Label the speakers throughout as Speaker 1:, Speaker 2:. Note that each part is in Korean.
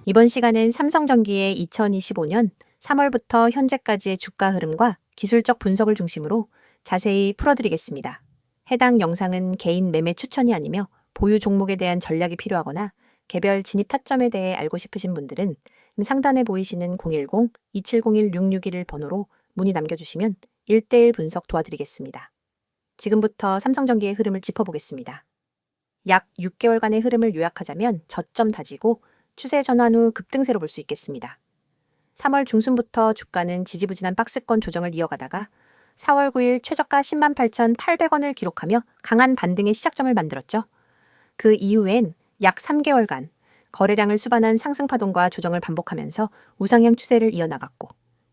Speaker 1: 이번 시간은 삼성전기의 2025년 3월부터 현재까지의 주가 흐름과 기술적 분석을 중심으로 자세히 풀어드리겠습니다. 해당 영상은 개인 매매 추천이 아니며 보유 종목에 대한 전략이 필요하거나 개별 진입 타점에 대해 알고 싶으신 분들은 상단에 보이시는 010-2701-6611 번호로 문의 남겨주시면 1:1 분석 도와드리겠습니다. 지금부터 삼성전기의 흐름을 짚어보겠습니다. 약 6개월간의 흐름을 요약하자면 저점 다지고 추세 전환 후 급등세로 볼 수 있겠습니다. 3월 중순부터 주가는 지지부진한 박스권 조정을 이어가다가 4월 9일 최저가 108,800원을 기록하며 강한 반등의 시작점을 만들었죠. 그 이후엔 약 3개월간 거래량을 수반한 상승 파동과 조정을 반복하면서 우상향 추세를 이어나갔고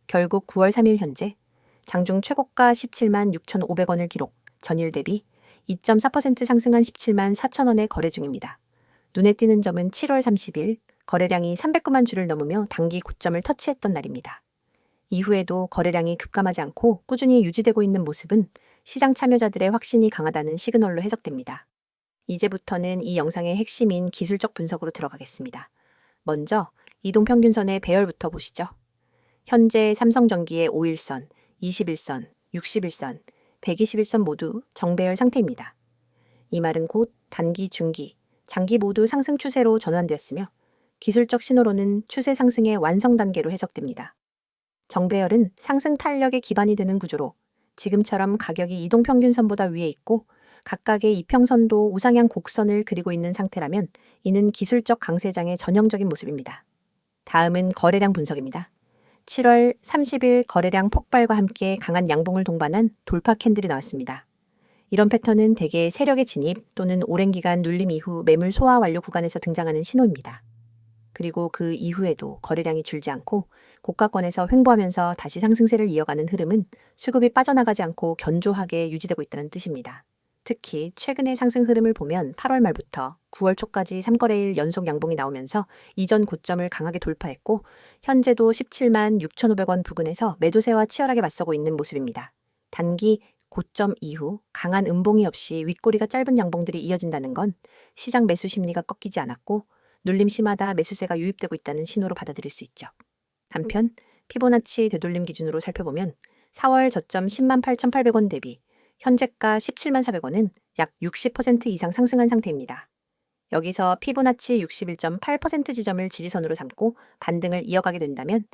Speaker 1: 결국 9월 3일 현재 장중 최고가 17만 6,500원을 기록, 전일 대비 2.4% 상승한 17만 4천원에 거래 중입니다. 눈에 띄는 점은 7월 30일 거래량이 309만 주를 넘으며 단기 고점을 터치했던 날입니다. 이후에도 거래량이 급감하지 않고 꾸준히 유지되고 있는 모습은 시장 참여자들의 확신이 강하다는 시그널로 해석됩니다. 이제부터는 이 영상의 핵심인 기술적 분석으로 들어가겠습니다. 먼저 이동평균선의 배열부터 보시죠. 현재 삼성전기의 5일선, 21선, 61선, 121선 모두 정배열 상태입니다. 이 말은 곧 단기, 중기, 장기 모두 상승 추세로 전환되었으며 기술적 신호로는 추세 상승의 완성 단계로 해석됩니다. 정배열은 상승 탄력의 기반이 되는 구조로 지금처럼 가격이 이동평균선보다 위에 있고 각각의 이평선도 우상향 곡선을 그리고 있는 상태라면 이는 기술적 강세장의 전형적인 모습입니다. 다음은 거래량 분석입니다. 7월 30일 거래량 폭발과 함께 강한 양봉을 동반한 돌파 캔들이 나왔습니다. 이런 패턴은 대개 세력의 진입 또는 오랜 기간 눌림 이후 매물 소화 완료 구간에서 등장하는 신호입니다. 그리고 그 이후에도 거래량이 줄지 않고 고가권에서 횡보하면서 다시 상승세를 이어가는 흐름은 수급이 빠져나가지 않고 견조하게 유지되고 있다는 뜻입니다. 특히 최근의 상승 흐름을 보면 8월 말부터 9월 초까지 3거래일 연속 양봉이 나오면서 이전 고점을 강하게 돌파했고 현재도 17만 6,500원 부근에서 매도세와 치열하게 맞서고 있는 모습입니다. 단기 고점 이후 강한 음봉이 없이 윗꼬리가 짧은 양봉들이 이어진다는 건 시장 매수 심리가 꺾이지 않았고 눌림 심하다 매수세가 유입되고 있다는 신호로 받아들일 수 있죠. 한편 피보나치 되돌림 기준으로 살펴보면 4월 저점 10만 8,800원 대비 현재가 17만 400원은 약 60% 이상 상승한 상태입니다. 여기서 피보나치 61.8% 지점을 지지선으로 삼고 반등을 이어가게 된다면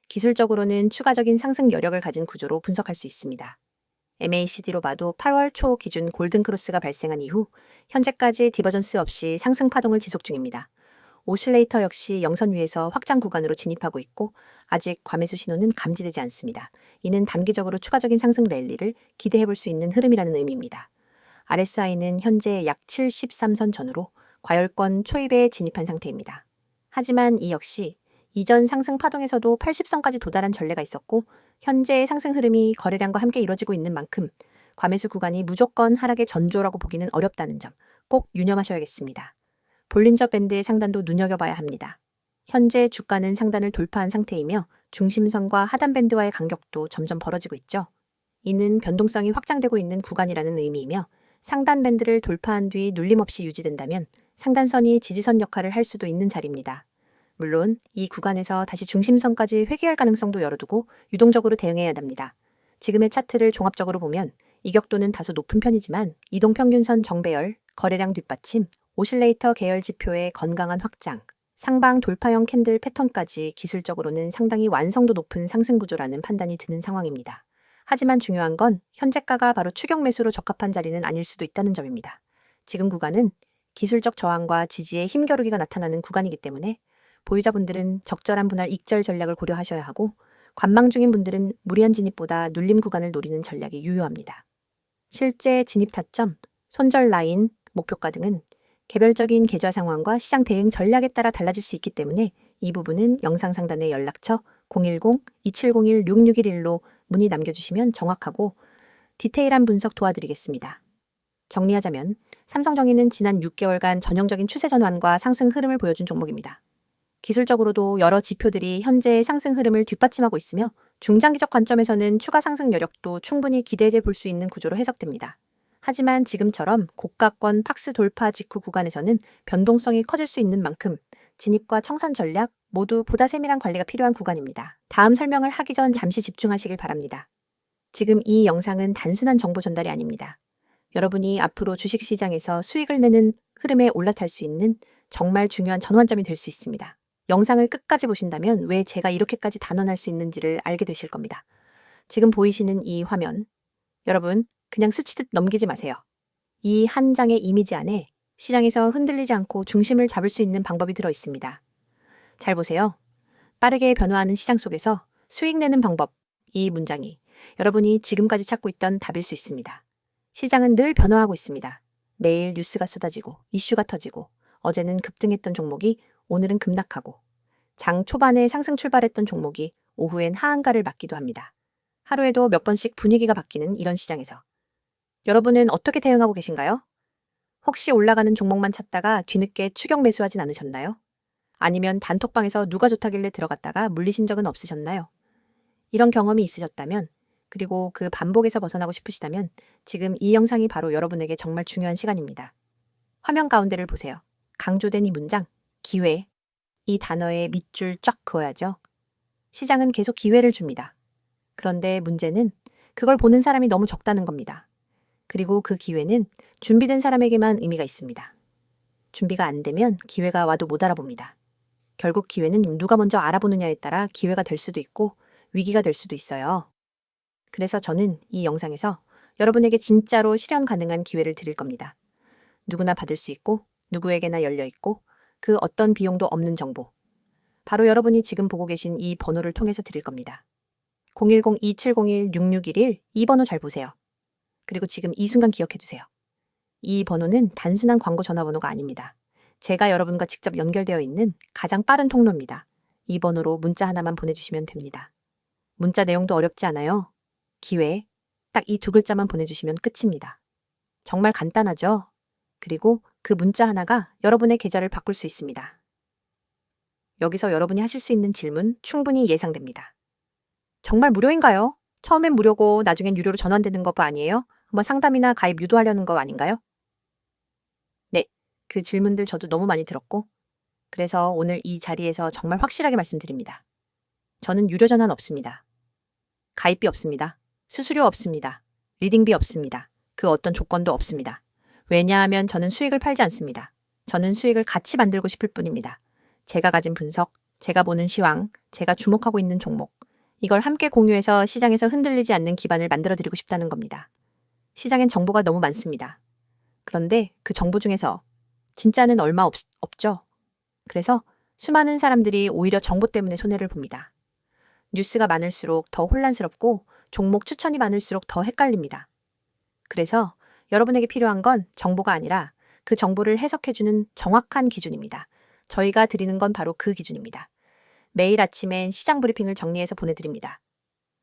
Speaker 1: 기술적으로는 추가적인 상승 여력을 가진 구조로 분석할 수 있습니다. MACD로 봐도 8월 초 기준 골든크로스가 발생한 이후 현재까지 디버전스 없이 상승 파동을 지속 중입니다. 오실레이터 역시 영선 위에서 확장 구간으로 진입하고 있고 아직 과매수 신호는 감지되지 않습니다. 이는 단기적으로 추가적인 상승 랠리를 기대해 볼 수 있는 흐름이라는 의미입니다. RSI는 현재 약 73선 전후로 과열권 초입에 진입한 상태입니다. 하지만 이 역시 이전 상승 파동에서도 80선까지 도달한 전례가 있었고 현재의 상승 흐름이 거래량과 함께 이뤄지고 있는 만큼 과매수 구간이 무조건 하락의 전조라고 보기는 어렵다는 점 꼭 유념하셔야겠습니다. 볼린저 밴드의 상단도 눈여겨봐야 합니다. 현재 주가는 상단을 돌파한 상태이며 중심선과 하단 밴드와의 간격도 점점 벌어지고 있죠. 이는 변동성이 확장되고 있는 구간이라는 의미이며 상단 밴드를 돌파한 뒤 눌림 없이 유지된다면 상단선이 지지선 역할을 할 수도 있는 자리입니다. 물론 이 구간에서 다시 중심선까지 회귀할 가능성도 열어두고 유동적으로 대응해야 합니다. 지금의 차트를 종합적으로 보면 이격도는 다소 높은 편이지만 이동평균선 정배열, 거래량 뒷받침, 오실레이터 계열 지표의 건강한 확장, 상방 돌파형 캔들 패턴까지 기술적으로는 상당히 완성도 높은 상승 구조라는 판단이 드는 상황입니다. 하지만 중요한 건 현재가가 바로 추격 매수로 적합한 자리는 아닐 수도 있다는 점입니다. 지금 구간은 기술적 저항과 지지의 힘겨루기가 나타나는 구간이기 때문에 보유자분들은 적절한 분할 익절 전략을 고려하셔야 하고 관망 중인 분들은 무리한 진입보다 눌림 구간을 노리는 전략이 유효합니다. 실제 진입 타점, 손절 라인, 목표가 등은 개별적인 계좌 상황과 시장 대응 전략에 따라 달라질 수 있기 때문에 이 부분은 영상 상단의 연락처 010-2701-6611로 문의 남겨주시면 정확하고 디테일한 분석 도와드리겠습니다. 정리하자면 삼성전기는 지난 6개월간 전형적인 추세 전환과 상승 흐름을 보여준 종목입니다. 기술적으로도 여러 지표들이 현재의 상승 흐름을 뒷받침하고 있으며 중장기적 관점에서는 추가 상승 여력도 충분히 기대해 볼 수 있는 구조로 해석됩니다. 하지만 지금처럼 고가권 박스 돌파 직후 구간에서는 변동성이 커질 수 있는 만큼 진입과 청산 전략 모두 보다 세밀한 관리가 필요한 구간입니다. 다음 설명을 하기 전 잠시 집중하시길 바랍니다. 지금 이 영상은 단순한 정보 전달이 아닙니다. 여러분이 앞으로 주식시장에서 수익을 내는 흐름에 올라탈 수 있는 정말 중요한 전환점이 될 수 있습니다. 영상을 끝까지 보신다면 왜 제가 이렇게까지 단언할 수 있는지를 알게 되실 겁니다. 지금 보이시는 이 화면, 여러분 그냥 스치듯 넘기지 마세요. 이 한 장의 이미지 안에 시장에서 흔들리지 않고 중심을 잡을 수 있는 방법이 들어 있습니다. 잘 보세요. 빠르게 변화하는 시장 속에서 수익 내는 방법, 이 문장이 여러분이 지금까지 찾고 있던 답일 수 있습니다. 시장은 늘 변화하고 있습니다. 매일 뉴스가 쏟아지고 이슈가 터지고 어제는 급등했던 종목이 오늘은 급락하고 장 초반에 상승 출발했던 종목이 오후엔 하한가를 맞기도 합니다. 하루에도 몇 번씩 분위기가 바뀌는 이런 시장에서 여러분은 어떻게 대응하고 계신가요? 혹시 올라가는 종목만 찾다가 뒤늦게 추격 매수하진 않으셨나요? 아니면 단톡방에서 누가 좋다길래 들어갔다가 물리신 적은 없으셨나요? 이런 경험이 있으셨다면 그리고 그 반복에서 벗어나고 싶으시다면 지금 이 영상이 바로 여러분에게 정말 중요한 시간입니다. 화면 가운데를 보세요. 강조된 이 문장, 기회. 이 단어에 밑줄 쫙 그어야죠. 시장은 계속 기회를 줍니다. 그런데 문제는 그걸 보는 사람이 너무 적다는 겁니다. 그리고 그 기회는 준비된 사람에게만 의미가 있습니다. 준비가 안 되면 기회가 와도 못 알아봅니다. 결국 기회는 누가 먼저 알아보느냐에 따라 기회가 될 수도 있고 위기가 될 수도 있어요. 그래서 저는 이 영상에서 여러분에게 진짜로 실현 가능한 기회를 드릴 겁니다. 누구나 받을 수 있고 누구에게나 열려 있고 그 어떤 비용도 없는 정보. 바로 여러분이 지금 보고 계신 이 번호를 통해서 드릴 겁니다. 010-2701-6611 이 번호 잘 보세요. 그리고 지금 이 순간 기억해 두세요. 이 번호는 단순한 광고 전화번호가 아닙니다. 제가 여러분과 직접 연결되어 있는 가장 빠른 통로입니다. 이 번호로 문자 하나만 보내주시면 됩니다. 문자 내용도 어렵지 않아요. 기회, 딱 이 두 글자만 보내주시면 끝입니다. 정말 간단하죠? 그리고 그 문자 하나가 여러분의 계좌를 바꿀 수 있습니다. 여기서 여러분이 하실 수 있는 질문 충분히 예상됩니다. 정말 무료인가요? 처음엔 무료고 나중엔 유료로 전환되는 거 아니에요? 한번 상담이나 가입 유도하려는 거 아닌가요? 네, 그 질문들 저도 너무 많이 들었고 그래서 오늘 이 자리에서 정말 확실하게 말씀드립니다. 저는 유료 전환 없습니다. 가입비 없습니다. 수수료 없습니다. 리딩비 없습니다. 그 어떤 조건도 없습니다. 왜냐하면 저는 수익을 팔지 않습니다. 저는 수익을 같이 만들고 싶을 뿐입니다. 제가 가진 분석, 제가 보는 시황, 제가 주목하고 있는 종목, 이걸 함께 공유해서 시장에서 흔들리지 않는 기반을 만들어드리고 싶다는 겁니다. 시장엔 정보가 너무 많습니다. 그런데 그 정보 중에서 진짜는 얼마 없죠. 그래서 수많은 사람들이 오히려 정보 때문에 손해를 봅니다. 뉴스가 많을수록 더 혼란스럽고 종목 추천이 많을수록 더 헷갈립니다. 그래서 여러분에게 필요한 건 정보가 아니라 그 정보를 해석해주는 정확한 기준입니다. 저희가 드리는 건 바로 그 기준입니다. 매일 아침엔 시장 브리핑을 정리해서 보내드립니다.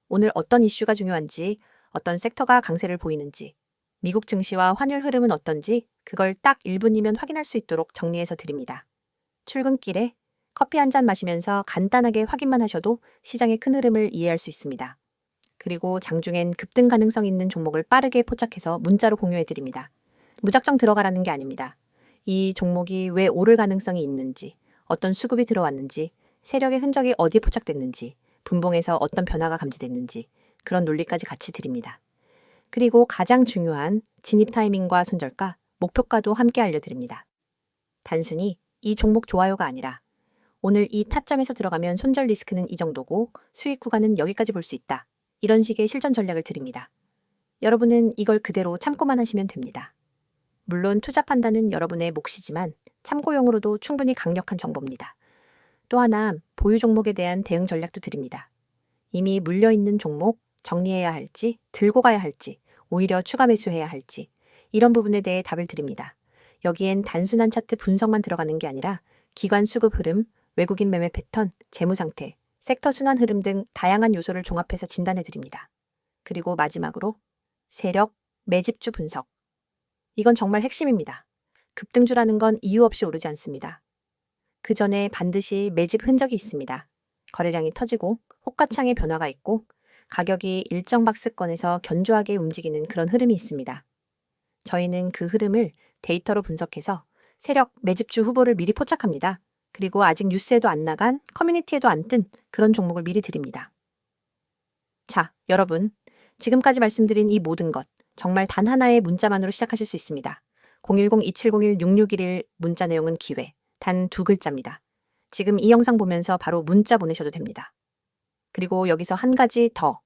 Speaker 1: 오늘 어떤 이슈가 중요한지, 어떤 섹터가 강세를 보이는지, 미국 증시와 환율 흐름은 어떤지 그걸 딱 1분이면 확인할 수 있도록 정리해서 드립니다. 출근길에 커피 한 잔 마시면서 간단하게 확인만 하셔도 시장의 큰 흐름을 이해할 수 있습니다. 그리고 장중엔 급등 가능성 있는 종목을 빠르게 포착해서 문자로 공유해드립니다. 무작정 들어가라는 게 아닙니다. 이 종목이 왜 오를 가능성이 있는지, 어떤 수급이 들어왔는지, 세력의 흔적이 어디에 포착됐는지, 분봉에서 어떤 변화가 감지됐는지 그런 논리까지 같이 드립니다. 그리고 가장 중요한 진입 타이밍과 손절가, 목표가도 함께 알려드립니다. 단순히 이 종목 좋아요가 아니라 오늘 이 타점에서 들어가면 손절 리스크는 이 정도고 수익 구간은 여기까지 볼 수 있다. 이런 식의 실전 전략을 드립니다. 여러분은 이걸 그대로 참고만 하시면 됩니다. 물론 투자 판단은 여러분의 몫이지만 참고용으로도 충분히 강력한 정보입니다. 또 하나 보유 종목에 대한 대응 전략도 드립니다. 이미 물려있는 종목 정리해야 할지 들고 가야 할지 오히려 추가 매수해야 할지 이런 부분에 대해 답을 드립니다. 여기엔 단순한 차트 분석만 들어가는 게 아니라 기관 수급 흐름, 외국인 매매 패턴, 재무 상태, 섹터 순환 흐름 등 다양한 요소를 종합해서 진단해 드립니다. 그리고 마지막으로 세력, 매집주 분석. 이건 정말 핵심입니다. 급등주라는 건 이유 없이 오르지 않습니다. 그 전에 반드시 매집 흔적이 있습니다. 거래량이 터지고 호가창의 변화가 있고 가격이 일정 박스권에서 견조하게 움직이는 그런 흐름이 있습니다. 저희는 그 흐름을 데이터로 분석해서 세력, 매집주 후보를 미리 포착합니다. 그리고 아직 뉴스에도 안 나간, 커뮤니티에도 안 뜬 그런 종목을 미리 드립니다. 자, 여러분. 지금까지 말씀드린 이 모든 것 정말 단 하나의 문자만으로 시작하실 수 있습니다. 010-2701-6611 문자 내용은 기회, 단 2글자입니다. 지금 이 영상 보면서 바로 문자 보내셔도 됩니다. 그리고 여기서 한 가지 더.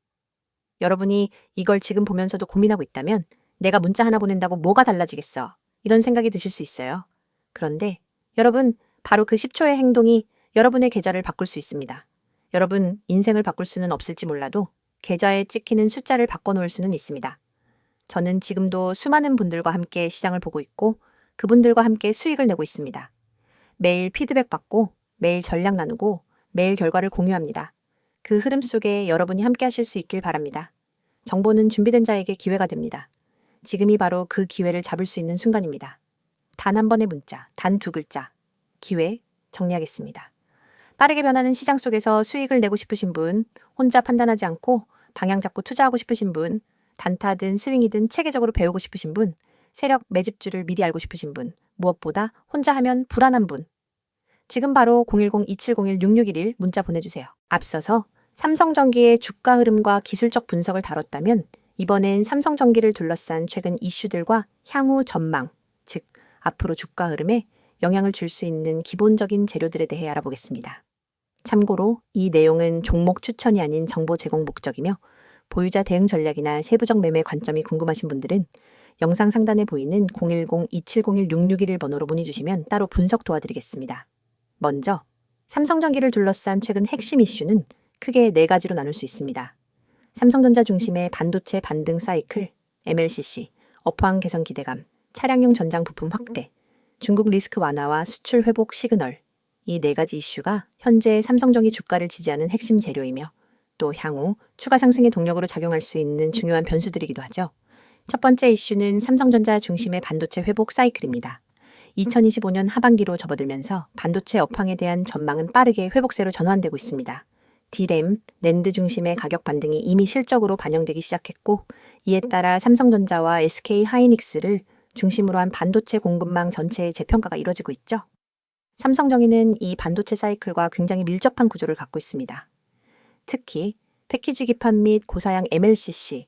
Speaker 1: 여러분이 이걸 지금 보면서도 고민하고 있다면 내가 문자 하나 보낸다고 뭐가 달라지겠어? 이런 생각이 드실 수 있어요. 그런데 여러분, 바로 그 10초의 행동이 여러분의 계좌를 바꿀 수 있습니다. 여러분, 인생을 바꿀 수는 없을지 몰라도 계좌에 찍히는 숫자를 바꿔놓을 수는 있습니다. 저는 지금도 수많은 분들과 함께 시장을 보고 있고 그분들과 함께 수익을 내고 있습니다. 매일 피드백 받고 매일 전략 나누고 매일 결과를 공유합니다. 그 흐름 속에 여러분이 함께 하실 수 있길 바랍니다. 정보는 준비된 자에게 기회가 됩니다. 지금이 바로 그 기회를 잡을 수 있는 순간입니다. 단 한 번의 문자, 단 2글자. 기회 정리하겠습니다. 빠르게 변하는 시장 속에서 수익을 내고 싶으신 분, 혼자 판단하지 않고 방향 잡고 투자하고 싶으신 분, 단타든 스윙이든 체계적으로 배우고 싶으신 분, 세력 매집주를 미리 알고 싶으신 분, 무엇보다 혼자 하면 불안한 분. 지금 바로 010-2701-6611 문자 보내주세요. 앞서서 삼성전기의 주가 흐름과 기술적 분석을 다뤘다면 이번엔 삼성전기를 둘러싼 최근 이슈들과 향후 전망, 즉 앞으로 주가 흐름에 영향을 줄 수 있는 기본적인 재료들에 대해 알아보겠습니다. 참고로 이 내용은 종목 추천이 아닌 정보 제공 목적이며 보유자 대응 전략이나 세부적 매매 관점이 궁금하신 분들은 영상 상단에 보이는 010-2701-6611 번호로 문의 주시면 따로 분석 도와드리겠습니다. 먼저 삼성전기를 둘러싼 최근 핵심 이슈는 크게 4가지로 나눌 수 있습니다. 삼성전자 중심의 반도체 반등 사이클, MLCC, 업황 개선 기대감, 차량용 전장 부품 확대, 중국 리스크 완화와 수출 회복 시그널, 이 4가지 이슈가 현재 삼성전기 주가를 지지하는 핵심 재료이며 또 향후 추가 상승의 동력으로 작용할 수 있는 중요한 변수들이기도 하죠. 첫 번째 이슈는 삼성전자 중심의 반도체 회복 사이클입니다. 2025년 하반기로 접어들면서 반도체 업황에 대한 전망은 빠르게 회복세로 전환되고 있습니다. D램, 낸드 중심의 가격 반등이 이미 실적으로 반영되기 시작했고 이에 따라 삼성전자와 SK 하이닉스를 중심으로 한 반도체 공급망 전체의 재평가가 이뤄지고 있죠. 삼성전기는 이 반도체 사이클과 굉장히 밀접한 구조를 갖고 있습니다. 특히 패키지 기판 및 고사양 MLCC,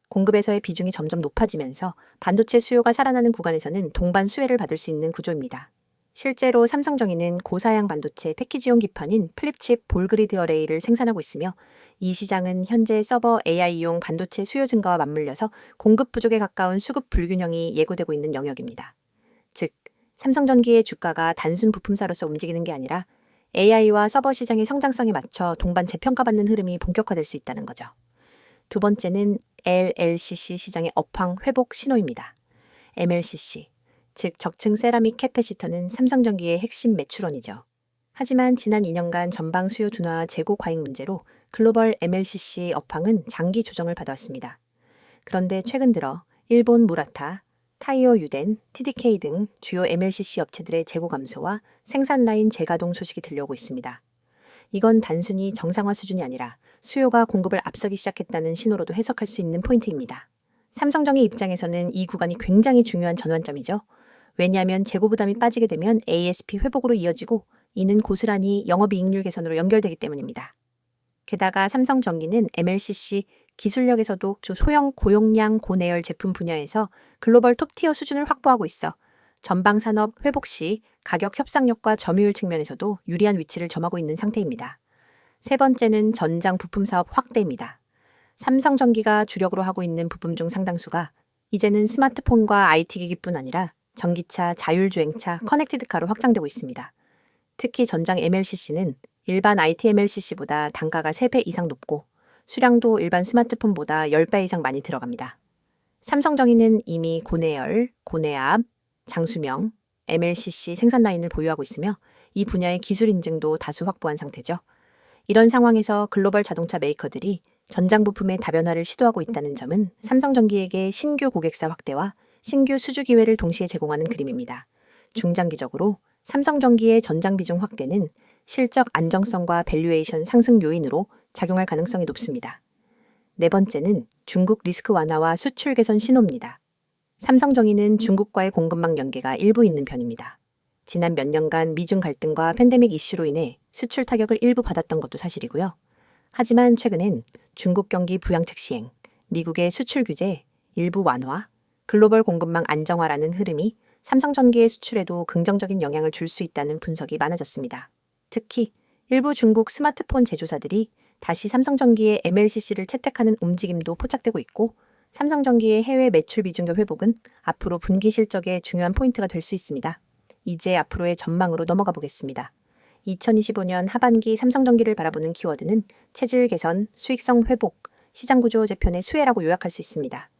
Speaker 1: 공급에서의 비중이 점점 높아지면서 반도체 수요가 살아나는 구간에서는 동반 수혜를 받을 수 있는 구조입니다. 실제로 삼성전기는 고사양 반도체 패키지용 기판인 플립칩 볼그리드 어레이를 생산하고 있으며 이 시장은 현재 서버 AI용 반도체 수요 증가와 맞물려서 공급 부족에 가까운 수급 불균형이 예고되고 있는 영역입니다. 즉, 삼성전기의 주가가 단순 부품사로서 움직이는 게 아니라 AI와 서버 시장의 성장성에 맞춰 동반 재평가받는 흐름이 본격화될 수 있다는 거죠. 두 번째는 LLCC 시장의 업황 회복 신호입니다. MLCC, 즉 적층 세라믹 캐패시터는 삼성전기의 핵심 매출원이죠. 하지만 지난 2년간 전방 수요 둔화와 재고 과잉 문제로 글로벌 MLCC 업황은 장기 조정을 받아왔습니다. 그런데 최근 들어 일본 무라타, 타이오 유덴, TDK 등 주요 MLCC 업체들의 재고 감소와 생산 라인 재가동 소식이 들려오고 있습니다. 이건 단순히 정상화 수준이 아니라 수요가 공급을 앞서기 시작했다는 신호로도 해석할 수 있는 포인트입니다. 삼성전기 입장에서는 이 구간이 굉장히 중요한 전환점이죠. 왜냐하면 재고 부담이 빠지게 되면 ASP 회복으로 이어지고 이는 고스란히 영업이익률 개선으로 연결되기 때문입니다. 게다가 삼성전기는 MLCC 기술력에서도 주 소형 고용량 고내열 제품 분야에서 글로벌 톱티어 수준을 확보하고 있어 전방 산업 회복 시 가격 협상력과 점유율 측면에서도 유리한 위치를 점하고 있는 상태입니다. 세 번째는 전장 부품 사업 확대입니다. 삼성전기가 주력으로 하고 있는 부품 중 상당수가 이제는 스마트폰과 IT기기뿐 아니라 전기차, 자율주행차, 커넥티드카로 확장되고 있습니다. 특히 전장 MLCC는 일반 IT MLCC보다 단가가 3배 이상 높고 수량도 일반 스마트폰보다 10배 이상 많이 들어갑니다. 삼성전기는 이미 고내열, 고내압, 장수명, MLCC 생산 라인을 보유하고 있으며 이 분야의 기술 인증도 다수 확보한 상태죠. 이런 상황에서 글로벌 자동차 메이커들이 전장 부품의 다변화를 시도하고 있다는 점은 삼성전기에게 신규 고객사 확대와 신규 수주 기회를 동시에 제공하는 그림입니다. 중장기적으로 삼성전기의 전장 비중 확대는 실적 안정성과 밸류에이션 상승 요인으로 작용할 가능성이 높습니다. 네 번째는 중국 리스크 완화와 수출 개선 신호입니다. 삼성전기는 중국과의 공급망 연계가 일부 있는 편입니다. 지난 몇 년간 미중 갈등과 팬데믹 이슈로 인해 수출 타격을 일부 받았던 것도 사실이고요. 하지만 최근엔 중국 경기 부양책 시행, 미국의 수출 규제, 일부 완화, 글로벌 공급망 안정화라는 흐름이 삼성전기의 수출에도 긍정적인 영향을 줄 수 있다는 분석이 많아졌습니다. 특히 일부 중국 스마트폰 제조사들이 다시 삼성전기의 MLCC를 채택하는 움직임도 포착되고 있고, 삼성전기의 해외 매출 비중의 회복은 앞으로 분기 실적의 중요한 포인트가 될 수 있습니다. 이제 앞으로의 전망으로 넘어가 보겠습니다. 2025년 하반기 삼성전기를 바라보는 키워드는 체질 개선, 수익성 회복, 시장구조 재편의 수혜라고 요약할 수 있습니다.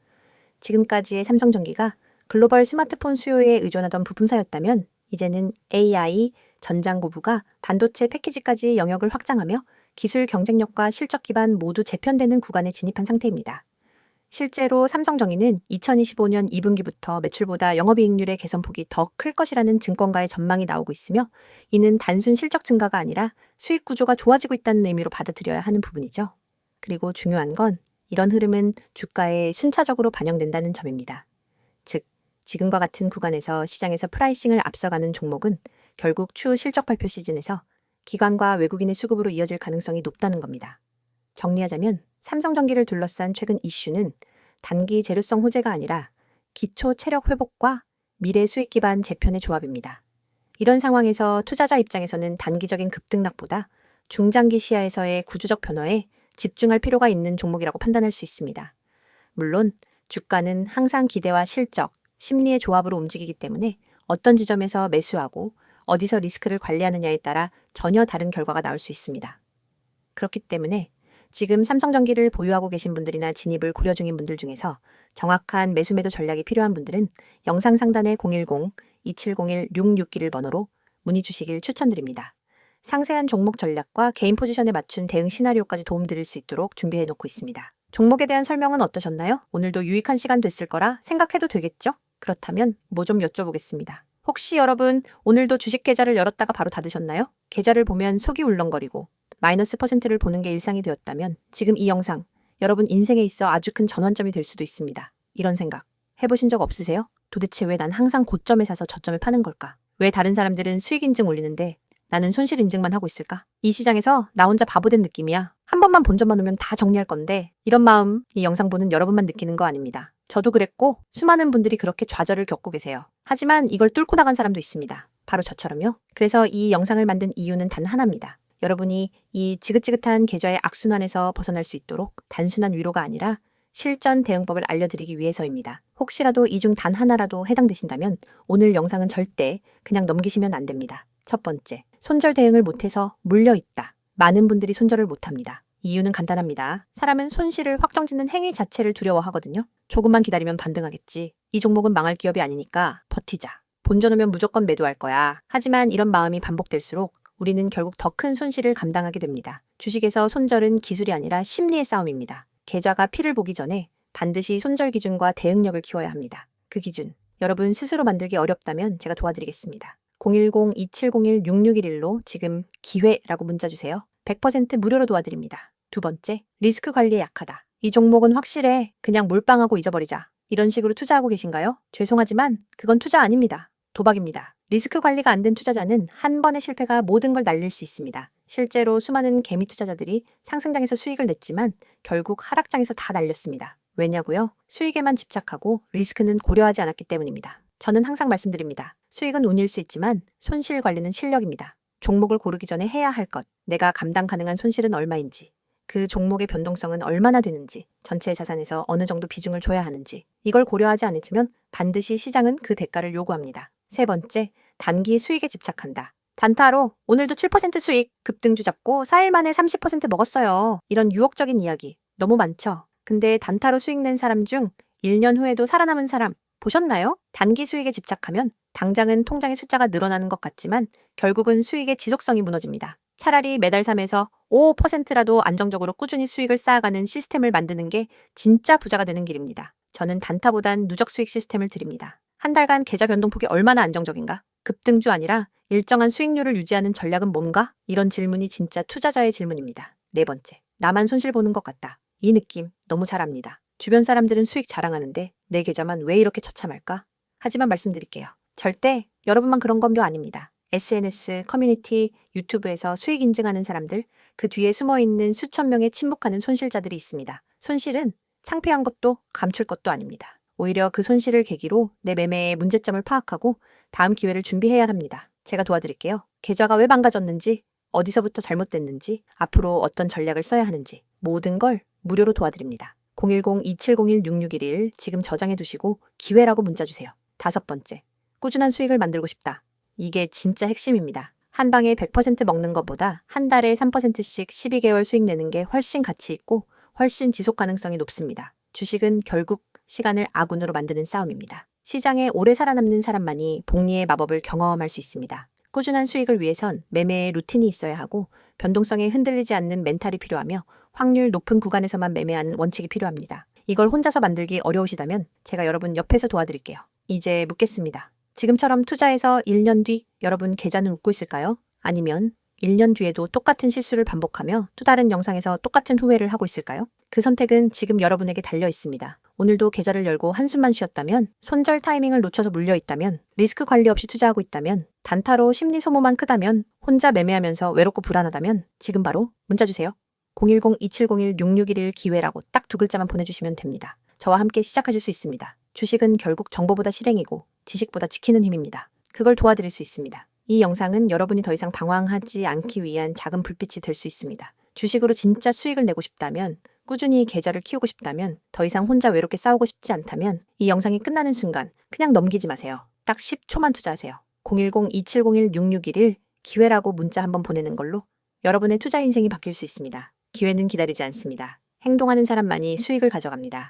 Speaker 1: 지금까지의 삼성전기가 글로벌 스마트폰 수요에 의존하던 부품사였다면 이제는 AI, 전장고부가 반도체 패키지까지 영역을 확장하며 기술 경쟁력과 실적 기반 모두 재편되는 구간에 진입한 상태입니다. 실제로 삼성전기는 2025년 2분기부터 매출보다 영업이익률의 개선폭이 더 클 것이라는 증권가의 전망이 나오고 있으며, 이는 단순 실적 증가가 아니라 수익 구조가 좋아지고 있다는 의미로 받아들여야 하는 부분이죠. 그리고 중요한 건 이런 흐름은 주가에 순차적으로 반영된다는 점입니다. 즉, 지금과 같은 구간에서 시장에서 프라이싱을 앞서가는 종목은 결국 추후 실적 발표 시즌에서 기관과 외국인의 수급으로 이어질 가능성이 높다는 겁니다. 정리하자면 삼성전기를 둘러싼 최근 이슈는 단기 재료성 호재가 아니라 기초 체력 회복과 미래 수익 기반 재편의 조합입니다. 이런 상황에서 투자자 입장에서는 단기적인 급등락보다 중장기 시야에서의 구조적 변화에 집중할 필요가 있는 종목이라고 판단할 수 있습니다. 물론 주가는 항상 기대와 실적, 심리의 조합으로 움직이기 때문에 어떤 지점에서 매수하고 어디서 리스크를 관리하느냐에 따라 전혀 다른 결과가 나올 수 있습니다. 그렇기 때문에 지금 삼성전기를 보유하고 계신 분들이나 진입을 고려 중인 분들 중에서 정확한 매수-매도 전략이 필요한 분들은 영상 상단의 010-2701-6661 번호로 문의 주시길 추천드립니다. 상세한 종목 전략과 개인 포지션에 맞춘 대응 시나리오까지 도움드릴 수 있도록 준비해 놓고 있습니다. 종목에 대한 설명은 어떠셨나요? 오늘도 유익한 시간 됐을 거라 생각해도 되겠죠? 그렇다면 뭐 좀 여쭤보겠습니다. 혹시 여러분 오늘도 주식 계좌를 열었다가 바로 닫으셨나요? 계좌를 보면 속이 울렁거리고 마이너스 %를 보는 게 일상이 되었다면 지금 이 영상 여러분 인생에 있어 아주 큰 전환점이 될 수도 있습니다. 이런 생각 해보신 적 없으세요? 도대체 왜 난 항상 고점에 사서 저점에 파는 걸까? 왜 다른 사람들은 수익 인증 올리는데 나는 손실 인증만 하고 있을까? 이 시장에서 나 혼자 바보된 느낌이야. 한 번만 본전만 오면 다 정리할 건데, 이런 마음 이 영상 보는 여러분만 느끼는 거 아닙니다. 저도 그랬고 수많은 분들이 그렇게 좌절을 겪고 계세요. 하지만 이걸 뚫고 나간 사람도 있습니다. 바로 저처럼요. 그래서 이 영상을 만든 이유는 단 하나입니다. 여러분이 이 지긋지긋한 계좌의 악순환에서 벗어날 수 있도록 단순한 위로가 아니라 실전 대응법을 알려드리기 위해서입니다. 혹시라도 이 중 단 하나라도 해당되신다면 오늘 영상은 절대 그냥 넘기시면 안 됩니다. 첫 번째, 손절 대응을 못해서 물려있다. 많은 분들이 손절을 못합니다. 이유는 간단합니다. 사람은 손실을 확정짓는 행위 자체를 두려워하거든요. 조금만 기다리면 반등하겠지. 이 종목은 망할 기업이 아니니까 버티자. 본전 오면 무조건 매도할 거야. 하지만 이런 마음이 반복될수록 우리는 결국 더 큰 손실을 감당하게 됩니다. 주식에서 손절은 기술이 아니라 심리의 싸움입니다. 계좌가 피를 보기 전에 반드시 손절 기준과 대응력을 키워야 합니다. 그 기준, 여러분 스스로 만들기 어렵다면 제가 도와드리겠습니다. 010-2701-6611로 지금 기회라고 문자 주세요. 100% 무료로 도와드립니다. 두 번째, 리스크 관리에 약하다. 이 종목은 확실해. 그냥 몰빵하고 잊어버리자. 이런 식으로 투자하고 계신가요? 죄송하지만 그건 투자 아닙니다. 도박입니다. 리스크 관리가 안 된 투자자는 한 번의 실패가 모든 걸 날릴 수 있습니다. 실제로 수많은 개미 투자자들이 상승장에서 수익을 냈지만 결국 하락장에서 다 날렸습니다. 왜냐고요? 수익에만 집착하고 리스크는 고려하지 않았기 때문입니다. 저는 항상 말씀드립니다. 수익은 운일 수 있지만 손실 관리는 실력입니다. 종목을 고르기 전에 해야 할 것, 내가 감당 가능한 손실은 얼마인지, 그 종목의 변동성은 얼마나 되는지, 전체 자산에서 어느 정도 비중을 줘야 하는지, 이걸 고려하지 않으면 반드시 시장은 그 대가를 요구합니다. 세 번째, 단기 수익에 집착한다. 단타로 오늘도 7% 수익, 급등주 잡고 4일 만에 30% 먹었어요. 이런 유혹적인 이야기 너무 많죠? 근데 단타로 수익 낸 사람 중 1년 후에도 살아남은 사람 보셨나요? 단기 수익에 집착하면 당장은 통장의 숫자가 늘어나는 것 같지만 결국은 수익의 지속성이 무너집니다. 차라리 매달 3에서 5%라도 안정적으로 꾸준히 수익을 쌓아가는 시스템을 만드는 게 진짜 부자가 되는 길입니다. 저는 단타보단 누적 수익 시스템을 드립니다. 한 달간 계좌 변동폭이 얼마나 안정적인가? 급등주 아니라 일정한 수익률을 유지하는 전략은 뭔가? 이런 질문이 진짜 투자자의 질문입니다. 네 번째, 나만 손실 보는 것 같다. 이 느낌 너무 잘 압니다. 주변 사람들은 수익 자랑하는데 내 계좌만 왜 이렇게 처참할까? 하지만 말씀드릴게요. 절대 여러분만 그런 건 아닙니다. SNS, 커뮤니티, 유튜브에서 수익 인증하는 사람들, 그 뒤에 숨어있는 수천 명의 침묵하는 손실자들이 있습니다. 손실은 창피한 것도 감출 것도 아닙니다. 오히려 그 손실을 계기로 내 매매의 문제점을 파악하고 다음 기회를 준비해야 합니다. 제가 도와드릴게요. 계좌가 왜 망가졌는지, 어디서부터 잘못됐는지, 앞으로 어떤 전략을 써야 하는지 모든 걸 무료로 도와드립니다. 010-2701-6611 지금 저장해 두시고 기회라고 문자 주세요. 5번째, 꾸준한 수익을 만들고 싶다. 이게 진짜 핵심입니다. 한 방에 100% 먹는 것보다 한 달에 3%씩 12개월 수익 내는 게 훨씬 가치 있고 훨씬 지속 가능성이 높습니다. 주식은 결국 시간을 아군으로 만드는 싸움입니다. 시장에 오래 살아남는 사람만이 복리의 마법을 경험할 수 있습니다. 꾸준한 수익을 위해선 매매의 루틴이 있어야 하고 변동성에 흔들리지 않는 멘탈이 필요하며 확률 높은 구간에서만 매매하는 원칙이 필요합니다. 이걸 혼자서 만들기 어려우시다면 제가 여러분 옆에서 도와드릴게요. 이제 묻겠습니다. 지금처럼 투자해서 1년 뒤 여러분 계좌는 웃고 있을까요? 아니면 1년 뒤에도 똑같은 실수를 반복하며 또 다른 영상에서 똑같은 후회를 하고 있을까요? 그 선택은 지금 여러분에게 달려 있습니다. 오늘도 계좌를 열고 한숨만 쉬었다면, 손절 타이밍을 놓쳐서 물려있다면, 리스크 관리 없이 투자하고 있다면, 단타로 심리 소모만 크다면, 혼자 매매하면서 외롭고 불안하다면 지금 바로 문자 주세요. 010-2701-6611 기회라고 딱 2글자만 보내주시면 됩니다. 저와 함께 시작하실 수 있습니다. 주식은 결국 정보보다 실행이고 지식보다 지키는 힘입니다. 그걸 도와드릴 수 있습니다. 이 영상은 여러분이 더 이상 방황하지 않기 위한 작은 불빛이 될 수 있습니다. 주식으로 진짜 수익을 내고 싶다면, 꾸준히 계좌를 키우고 싶다면, 더 이상 혼자 외롭게 싸우고 싶지 않다면 이 영상이 끝나는 순간 그냥 넘기지 마세요. 딱 10초만 투자하세요. 010-2701-6611 기회라고 문자 한번 보내는 걸로 여러분의 투자 인생이 바뀔 수 있습니다. 기회는 기다리지 않습니다. 행동하는 사람만이 수익을 가져갑니다.